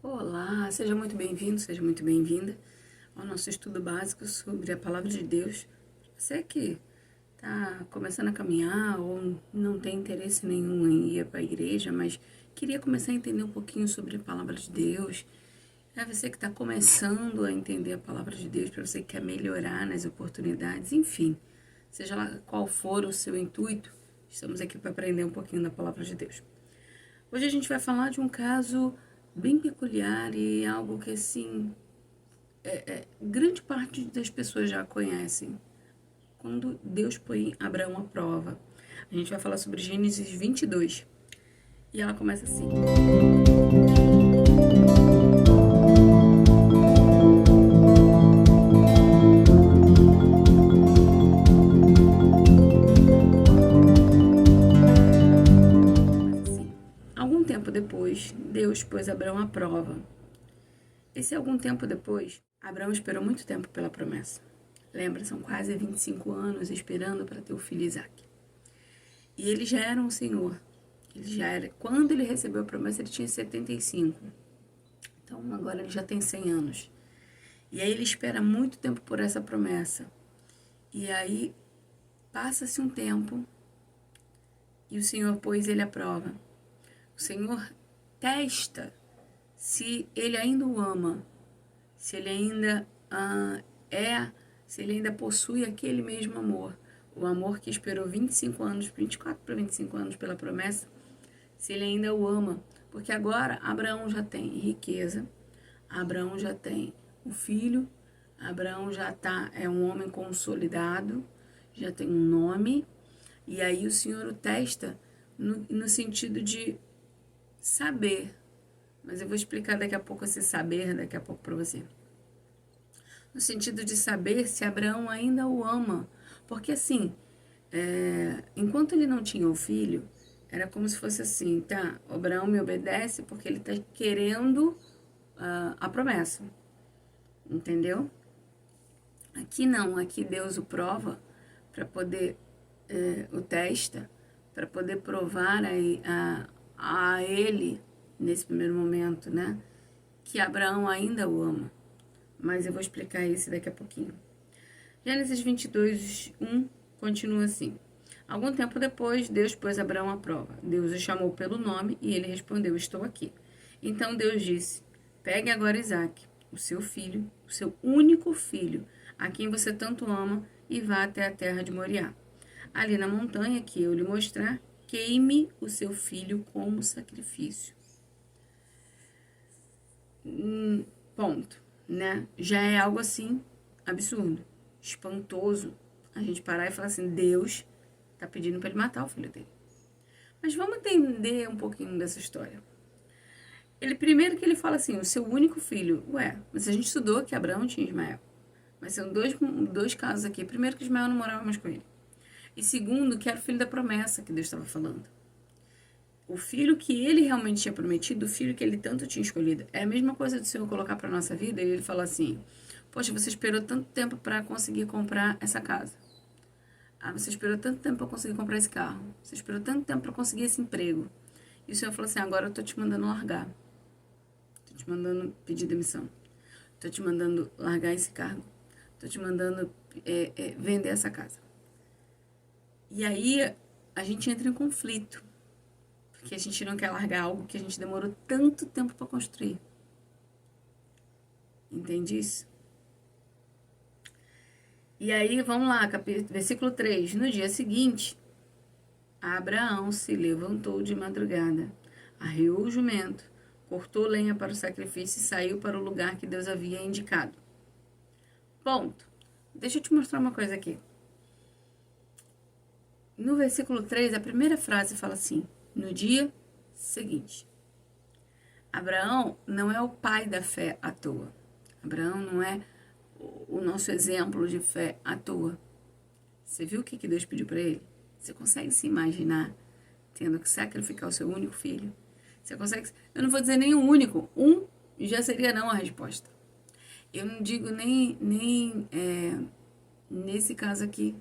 Olá, seja muito bem-vindo, seja muito bem-vinda ao nosso estudo básico sobre a Palavra de Deus. Você que está começando a caminhar ou não tem interesse nenhum em ir para a igreja, mas queria começar a entender um pouquinho sobre a Palavra de Deus. É você que está começando a entender a Palavra de Deus, para você que quer melhorar nas oportunidades, enfim, seja lá qual for o seu intuito, estamos aqui para aprender um pouquinho da Palavra de Deus. Hoje a gente vai falar de um caso bem peculiar e algo que, assim, grande parte das pessoas já conhecem. Quando Deus põe Abraão à prova. A gente vai falar sobre Gênesis 22. E ela começa assim. Algum tempo depois, Deus pôs Abraão à prova. Esse algum tempo depois, Abraão esperou muito tempo pela promessa. Lembra, são quase 25 anos esperando para ter o filho Isaac. E ele já era um senhor. Ele já era. Quando ele recebeu a promessa, ele tinha 75. Então agora ele já tem 100 anos. E aí ele espera muito tempo por essa promessa. E aí passa-se um tempo e o Senhor pôs ele à prova. O Senhor testa se ele ainda o ama, se ele ainda se ele ainda possui aquele mesmo amor. O amor que esperou 25 anos, 24 para 25 anos pela promessa, se ele ainda o ama. Porque agora Abraão já tem riqueza, Abraão já tem o filho, Abraão já é um homem consolidado, já tem um nome, e aí o Senhor o testa no sentido de saber. Mas eu vou explicar daqui a pouco esse saber, daqui a pouco para você. No sentido de saber se Abraão ainda o ama. Porque assim, enquanto ele não tinha o filho, era como se fosse assim, tá? Abraão me obedece porque ele está querendo a promessa. Entendeu? Aqui não, aqui Deus o prova para poder, o testa, para poder provar a ele, nesse primeiro momento, né? Que Abraão ainda o ama. Mas eu vou explicar isso daqui a pouquinho. Gênesis 22, 1 continua assim. Algum tempo depois, Deus pôs Abraão à prova. Deus o chamou pelo nome e ele respondeu, estou aqui. Então Deus disse, pegue agora Isaque, o seu filho, o seu único filho, a quem você tanto ama, e vá até a terra de Moriá. Ali na montanha que eu lhe mostrar, queime o seu filho como sacrifício. Ponto, né? Já é algo assim absurdo, espantoso. A gente parar e falar assim, Deus tá pedindo para ele matar o filho dele. Mas vamos entender um pouquinho dessa história. Ele primeiro que ele fala assim, o seu único filho. Ué, mas a gente estudou que Abraão tinha Ismael. Mas são dois casos aqui. Primeiro que Ismael não morava mais com ele. E segundo que era o filho da promessa que Deus estava falando. O filho que ele realmente tinha prometido, o filho que ele tanto tinha escolhido. É a mesma coisa do Senhor colocar para nossa vida e ele fala assim, poxa, você esperou tanto tempo para conseguir comprar essa casa. Ah, você esperou tanto tempo para conseguir comprar esse carro. Você esperou tanto tempo para conseguir esse emprego. E o Senhor falou assim, agora eu tô te mandando largar. Tô te mandando pedir demissão. Tô te mandando largar esse cargo. Tô te mandando vender essa casa. E aí a gente entra em conflito. Porque a gente não quer largar algo que a gente demorou tanto tempo para construir. Entende isso? E aí, vamos lá, versículo 3. No dia seguinte, Abraão se levantou de madrugada, arreou o jumento, cortou lenha para o sacrifício e saiu para o lugar que Deus havia indicado. Ponto. Deixa eu te mostrar uma coisa aqui. No versículo 3, a primeira frase fala assim, no dia seguinte. Abraão não é o pai da fé à toa. Abraão não é o nosso exemplo de fé à toa. Você viu o que Deus pediu para ele? Você consegue se imaginar tendo que sacrificar o seu único filho? Você consegue? Eu não vou dizer nem o único. Um já seria não a resposta. Eu não digo nem nesse caso aqui.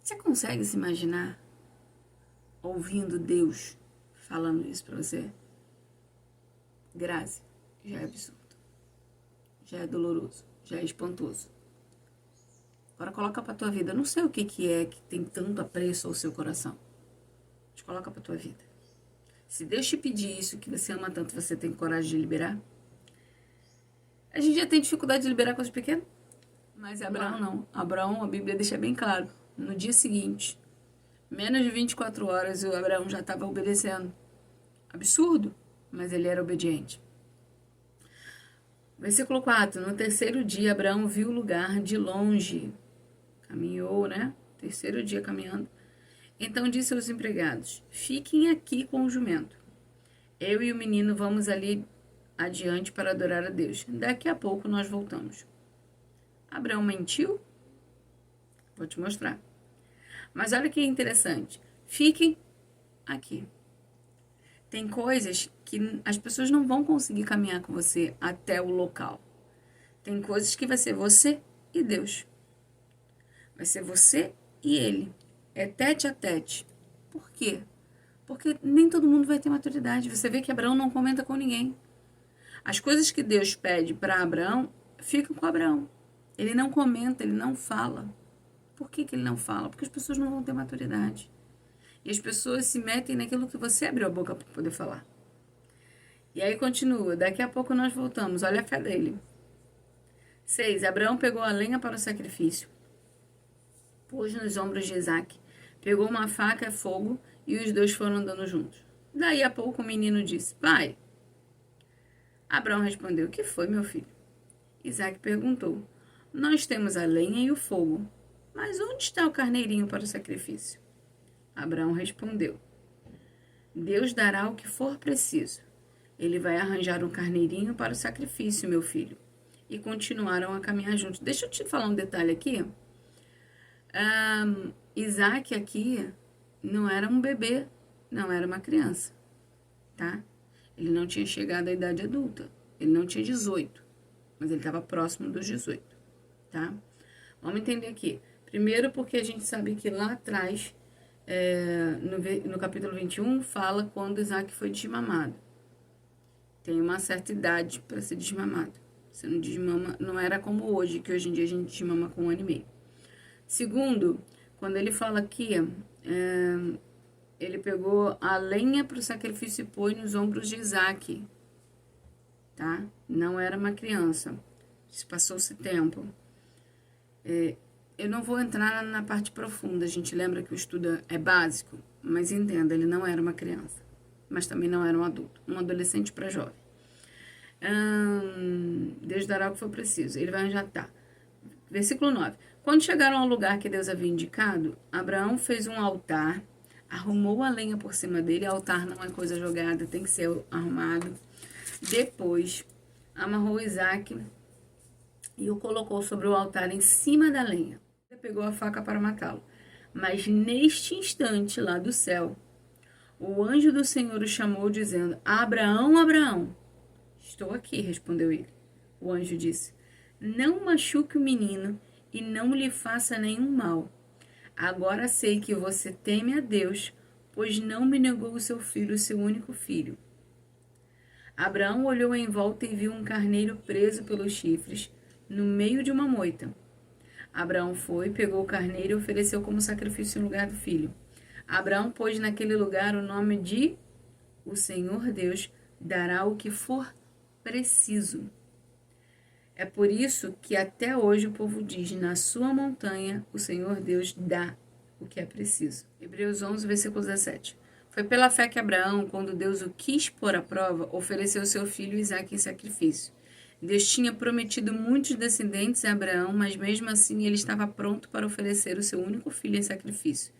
Você consegue se imaginar ouvindo Deus falando isso para você? Grazi, já é absurdo. Já é doloroso. Já é espantoso. Agora coloca pra tua vida. Eu não sei o que é que tem tanto apreço ao seu coração. Mas coloca pra tua vida. Se Deus te pedir isso que você ama tanto, você tem coragem de liberar? A gente já tem dificuldade de liberar coisas pequenas. Mas Abraão não. Abraão, a Bíblia deixa bem claro. No dia seguinte, menos de 24 horas, o Abraão já estava obedecendo. Absurdo, mas ele era obediente. Versículo 4. No terceiro dia, Abraão viu o lugar de longe. Caminhou, né? Terceiro dia caminhando. Então disse aos empregados: fiquem aqui com o jumento. Eu e o menino vamos ali adiante para adorar a Deus. Daqui a pouco nós voltamos. Abraão mentiu? Vou te mostrar. Mas olha que interessante. Fiquem aqui. Tem coisas que as pessoas não vão conseguir caminhar com você até o local. Tem coisas que vai ser você e Deus. Vai ser você e ele. É tete a tete. Por quê? Porque nem todo mundo vai ter maturidade. Você vê que Abraão não comenta com ninguém. As coisas que Deus pede para Abraão, ficam com Abraão. Ele não comenta, ele não fala. Por que ele não fala? Porque as pessoas não vão ter maturidade. E as pessoas se metem naquilo que você abriu a boca para poder falar. E aí continua. Daqui a pouco nós voltamos. Olha a fé dele. 6. Abraão pegou a lenha para o sacrifício. Pôs nos ombros de Isaque. Pegou uma faca e fogo e os dois foram andando juntos. Daí a pouco o menino disse: pai. Abraão respondeu: o que foi, meu filho? Isaque perguntou: nós temos a lenha e o fogo, mas onde está o carneirinho para o sacrifício? Abraão respondeu: Deus dará o que for preciso. Ele vai arranjar um carneirinho para o sacrifício, meu filho. E continuaram a caminhar juntos. Deixa eu te falar um detalhe aqui. Isaac aqui não era um bebê, não era uma criança, tá? Ele não tinha chegado à idade adulta. Ele não tinha 18, mas ele estava próximo dos 18, tá? Vamos entender aqui. Primeiro porque a gente sabe que lá atrás, no capítulo 21, fala quando Isaac foi desmamado. Tem uma certa idade para ser desmamado. Você não desmama, não era como hoje, que hoje em dia a gente desmama com 1 ano e meio. Segundo, quando ele fala aqui, ele pegou a lenha para o sacrifício e pôs nos ombros de Isaac, tá? Não era uma criança. Passou-se tempo. Eu não vou entrar na parte profunda. A gente lembra que o estudo é básico, mas entenda, ele não era uma criança, mas também não era um adulto, um adolescente para jovem. Deus dará o que for preciso. Ele vai arranjar, tá. Versículo 9. Quando chegaram ao lugar que Deus havia indicado, Abraão fez um altar, arrumou a lenha por cima dele. Altar não é coisa jogada, tem que ser arrumado. Depois, amarrou Isaac e o colocou sobre o altar em cima da lenha. Ele pegou a faca para matá-lo. Mas neste instante, lá do céu, o anjo do Senhor o chamou, dizendo: Abraão, Abraão. Estou aqui, respondeu ele. O anjo disse: não machuque o menino e não lhe faça nenhum mal. Agora sei que você teme a Deus, pois não me negou o seu filho, o seu único filho. Abraão olhou em volta e viu um carneiro preso pelos chifres, no meio de uma moita. Abraão foi, pegou o carneiro e ofereceu como sacrifício em lugar do filho. Abraão pôs naquele lugar o nome de: o Senhor Deus dará o que for preciso. É por isso que até hoje o povo diz: na sua montanha o Senhor Deus dá o que é preciso. Hebreus 11, versículo 17. Foi pela fé que Abraão, quando Deus o quis pôr à prova, ofereceu seu filho Isaque em sacrifício. Deus tinha prometido muitos descendentes a Abraão, mas mesmo assim ele estava pronto para oferecer o seu único filho em sacrifício.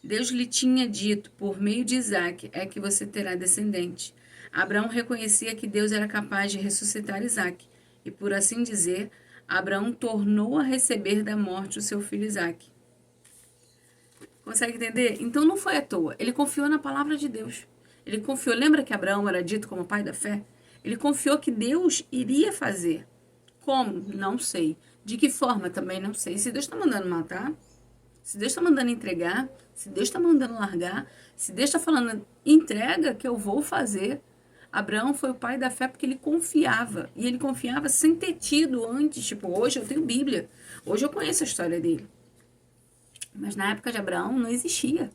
Deus lhe tinha dito: por meio de Isaque é que você terá descendente. Abraão reconhecia que Deus era capaz de ressuscitar Isaque, e por assim dizer, Abraão tornou a receber da morte o seu filho Isaque. Consegue entender? Então não foi à toa. Ele confiou na palavra de Deus. Ele confiou. Lembra que Abraão era dito como pai da fé? Ele confiou que Deus iria fazer. Como? Não sei. De que forma? Também não sei. Se Deus está mandando matar, se Deus está mandando entregar, se Deus está mandando largar, se Deus está falando entrega que eu vou fazer, Abraão foi o pai da fé porque ele confiava. E ele confiava sem ter tido antes. Tipo, hoje eu tenho Bíblia. Hoje eu conheço a história dele. Mas na época de Abraão não existia.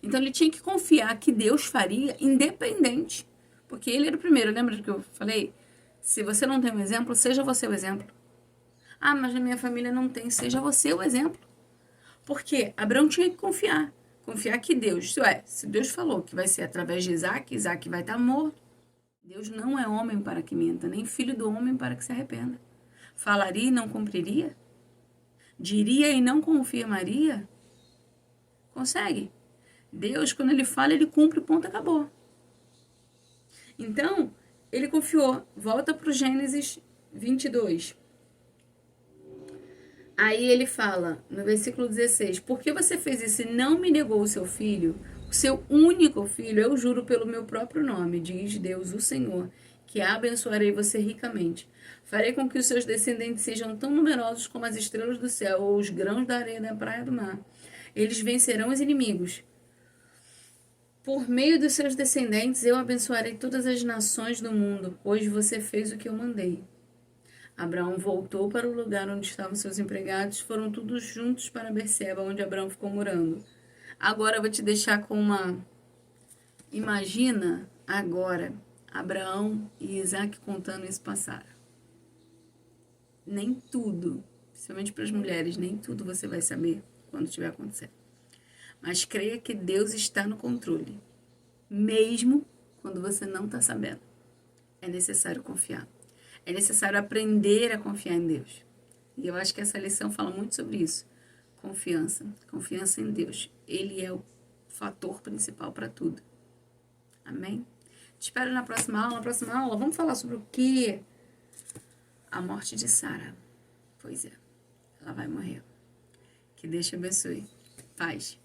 Então ele tinha que confiar que Deus faria independente. Porque ele era o primeiro. Lembra do que eu falei? Se você não tem um exemplo, seja você o exemplo. Ah, mas na minha família não tem. Seja você o exemplo. Porque Abraão tinha que confiar. Confiar que Deus, se Deus falou que vai ser através de Isaac, Isaac vai estar morto. Deus não é homem para que minta, nem filho do homem para que se arrependa. Falaria e não cumpriria? Diria e não confirmaria? Consegue. Deus, quando ele fala, ele cumpre, ponto, acabou. Então, ele confiou. Volta para o Gênesis 22. Aí ele fala, no versículo 16, por que você fez isso e não me negou o seu filho? O seu único filho, eu juro pelo meu próprio nome, diz Deus, o Senhor, que abençoarei você ricamente. Farei com que os seus descendentes sejam tão numerosos como as estrelas do céu ou os grãos da areia da praia do mar. Eles vencerão os inimigos. Por meio dos seus descendentes, eu abençoarei todas as nações do mundo, pois você fez o que eu mandei. Abraão voltou para o lugar onde estavam seus empregados, foram todos juntos para Berseba, onde Abraão ficou morando. Agora eu vou te deixar com uma... Imagina agora Abraão e Isaac contando isso passar. Nem tudo, principalmente para as mulheres, nem tudo você vai saber quando estiver acontecendo. Mas creia que Deus está no controle, mesmo quando você não está sabendo. É necessário confiar. É necessário aprender a confiar em Deus. E eu acho que essa lição fala muito sobre isso. Confiança. Confiança em Deus. Ele é o fator principal para tudo. Amém? Te espero na próxima aula. Na próxima aula, vamos falar sobre o quê? A morte de Sara. Pois é. Ela vai morrer. Que Deus te abençoe. Paz.